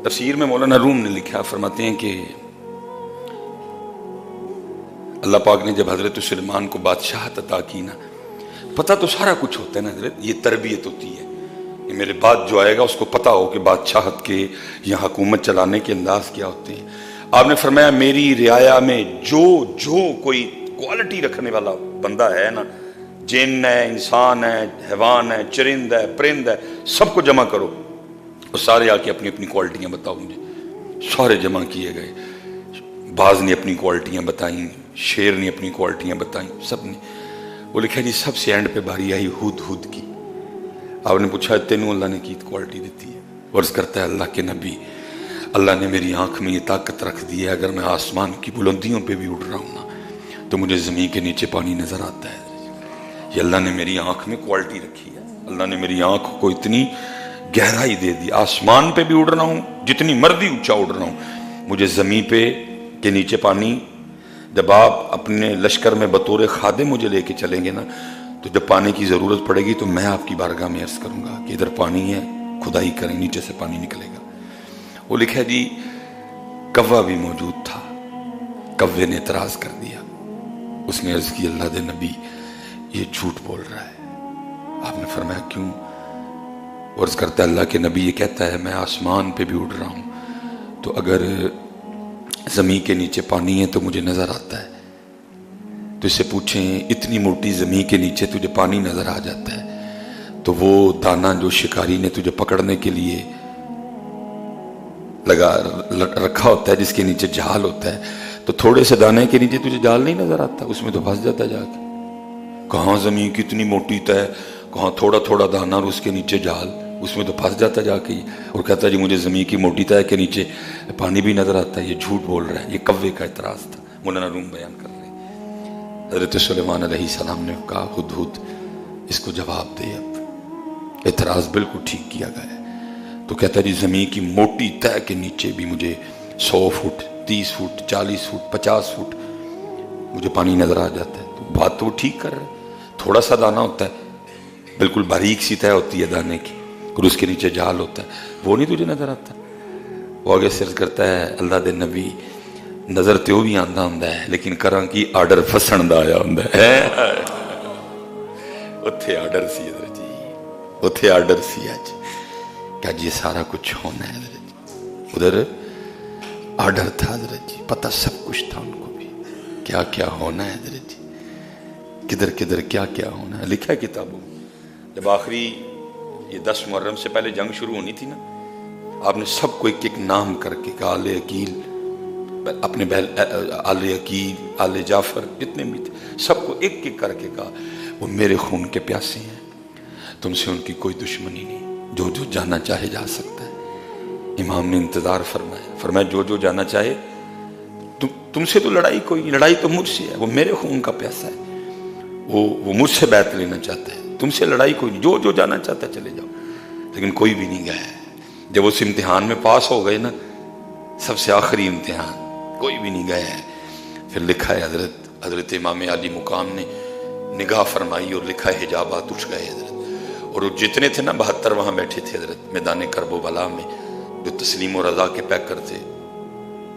تفسیر میں مولانا روم نے لکھا، فرماتے ہیں کہ اللہ پاک نے جب حضرت سلیمان کو بادشاہت عطا کی نا، پتہ تو سارا کچھ ہوتا ہے نا حضرت، یہ تربیت ہوتی ہے کہ میرے بعد جو آئے گا اس کو پتہ ہو کہ بادشاہت کے یا حکومت چلانے کے انداز کیا ہوتے ہیں۔ آپ نے فرمایا میری رعایا میں جو کوئی کوالٹی رکھنے والا بندہ ہے نا، جن ہے، انسان ہے، حیوان ہے، چرند ہے، پرند ہے، سب کو جمع کرو اور سارے آ کے اپنی اپنی کوالٹیاں بتاؤ مجھے۔ سارے جمع کیے گئے، باز نے اپنی کوالٹیاں بتائیں، شیر نے اپنی کوالٹیاں بتائیں، سب نے۔ وہ لکھا جی سب سے اینڈ پہ باری آئی ہد کی۔ آپ نے پوچھا تینوں اللہ نے کی کوالٹی دیتی ہے؟ عرض کرتا ہے اللہ کے نبی، اللہ نے میری آنکھ میں یہ طاقت رکھ دی ہے، اگر میں آسمان کی بلندیوں پہ بھی اڑ رہا ہوں نا تو مجھے زمین کے نیچے پانی نظر آتا ہے۔ یہ اللہ نے میری آنکھ میں کوالٹی رکھی ہے، اللہ نے میری آنکھ کو اتنی گہرائی دے دی، آسمان پہ بھی اڑ رہا ہوں، جتنی مرضی اونچا اڑ رہا ہوں، مجھے زمین پہ کے نیچے پانی، جب آپ اپنے لشکر میں بطور خادم مجھے لے کے چلیں گے نا تو جب پانی کی ضرورت پڑے گی تو میں آپ کی بارگاہ میں عرض کروں گا کہ ادھر پانی ہے، کھدائی کریں، نیچے سے پانی نکلے گا۔ وہ لکھا جی کوا بھی موجود تھا، کوے نے اعتراض کر دیا، اس نے عرض کی اللہ دے نبی یہ جھوٹ بول رہا ہے۔ آپ نے فرمایا کیوں؟ عرض کرتا ہے اللہ کے نبی یہ کہتا ہے میں آسمان پہ بھی اڑ رہا ہوں تو اگر زمین کے نیچے پانی ہے تو مجھے نظر آتا ہے، تو اس سے پوچھیں اتنی موٹی زمین کے نیچے تجھے پانی نظر آ جاتا ہے تو وہ دانا جو شکاری نے تجھے پکڑنے کے لیے رکھا ہوتا ہے، جس کے نیچے جال ہوتا ہے، تو تھوڑے سے دانے کے نیچے تجھے جال نہیں نظر آتا، اس میں تو پھنس جاتا ہے جا کے۔ کہاں زمین کتنی موٹی ہے، کہاں تھوڑا تھوڑا دانا اور اس کے نیچے جال، اس میں تو پھنس جاتا جا کے، اور کہتا ہے جی مجھے زمین کی موٹی ہے کے نیچے پانی بھی نظر آتا ہے۔ یہ جھوٹ بول رہا ہے، یہ کوے کا اعتراض تھا۔ مولانا روم بیان کر رہے ہیں حضرت سلیمان علیہ السلام نے کہا ہد اس کو جواب دے، اب اعتراض بالکل ٹھیک کیا گیا ہے۔ تو کہتا ہے جی زمین کی موٹی تہ کے نیچے بھی مجھے 100 فٹ 30 فٹ 40 فٹ 50 فٹ مجھے پانی نظر آ جاتا ہے۔ تو بات تو وہ ٹھیک کر رہا ہے، تھوڑا سا دانا ہوتا ہے، بالکل باریک سی تہ ہوتی ہے دانے کی، اور اس کے نیچے جال ہوتا ہے، وہ نہیں تجھے نظر آتا؟ وہ آگے سے عرض کرتا ہے اللہ دے نبی نظر تے وہ بھی آندا ہوندا ہے لیکن کراں کی آرڈر فسن دا آیا ہوندا ہے۔ اتھے آرڈر سی حضرت جی، اتھے آرڈر سی اج کہ اج یہ سارا کچھ ہونا ہے حضرت جی۔ ادھر آرڈر تھا حضرت جی، پتہ سب کچھ تھا ان کو بھی کیا کیا ہونا ہے حضرت جی، کدھر کدھر کیا کیا ہونا ہے، لکھا ہے کتابوں میں۔ جب آخری یہ 10 محرم سے پہلے جنگ شروع ہونی تھی نا، آپ نے سب کو ایک ایک نام کر کے کہا، آل عقیل، اپنے بہل آل عقیل، آل جعفر، جتنے بھی تھے سب کو ایک ایک کر کے کہا وہ میرے خون کے پیاسے ہیں، تم سے ان کی کوئی دشمنی نہیں، جو جو جانا چاہے جا سکتا ہے۔ امام نے انتظار فرمایا جو جو جانا چاہے، تم سے تو لڑائی کوئی نہیں، لڑائی تو مجھ سے ہے، وہ میرے خون کا پیاسا ہے، وہ مجھ سے بیعت لینا چاہتا ہے، تم سے لڑائی کوئی نہیں، جو جو جانا چاہتا ہے چلے جاؤ۔ لیکن کوئی بھی نہیں گیا ہے۔ جب اس امتحان میں پاس ہو گئے نا، سب سے آخری امتحان، کوئی بھی نہیں گیا ہے۔ پھر لکھا ہے حضرت امام علی مقام نے نگاہ فرمائی اور لکھا ہے حجابات اٹھ گئے حضرت، اور وہ جتنے تھے نا 72 وہاں بیٹھے تھے حضرت میدان کرب و بلا میں، جو تسلیم و رضا کے پیکر تھے،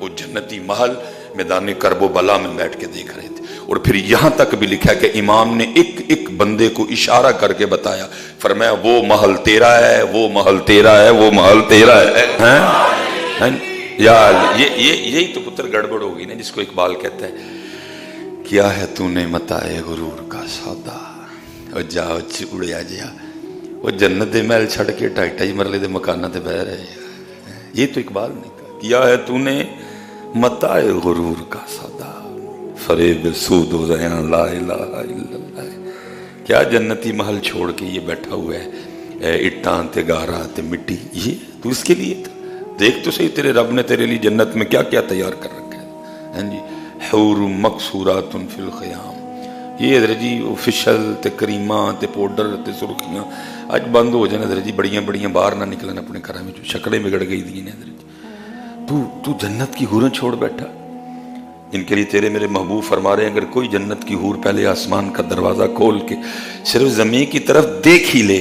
وہ جنتی محل میدان کرب و بلا میں بیٹھ کے دیکھ رہے تھے۔ اور پھر یہاں تک بھی لکھا کہ امام نے ایک ایک بندے کو اشارہ کر کے بتایا، فرمایا وہ محل تیرا ہے، وہ محل تیرا ہے، وہ محل تیرا ہے۔ یہی تو پتر گڑبڑ ہوگی نا، جس کو اقبال کہتا ہے کیا ہے تو نے متاع غرور کا سودا، اور جا اڑیا جیا وہ جنت دے محل چھڑ کے 2.5 مرلے دے مکانہ تے بہ رہے ہیں۔ یہ تو اقبال نے کہا، کیا ہے تو نے متاع غرور کا سودا، فریب سود و زیاں لا الہ الا اللہ۔ کیا جنتی محل چھوڑ کے یہ بیٹھا ہوا ہے، اٹاں تے گارا تے مٹی، یہ تو اس کے لیے تھا؟ دیکھ تو صحیح تیرے رب نے تیرے لیے جنت میں کیا کیا تیار کر رکھا ہے۔ ہاں جی، حور مقصورات فی الخیام، یہ حضرت جی فشل تے کریماں تے پاؤڈر تے سرخیاں اج بند ہو جائیں حضرت جی، بڑیاں بڑیاں باہر نہ نکلن اپنے گھر میں، شکلیں بگڑ گئی دی ہیں حضرت جی۔ تو جنت کی حوریں چھوڑ بیٹھا، ان کے لیے تیرے میرے محبوب فرما رہے ہیں اگر کوئی جنت کی حور پہلے آسمان کا دروازہ کھول کے صرف زمین کی طرف دیکھ ہی لے،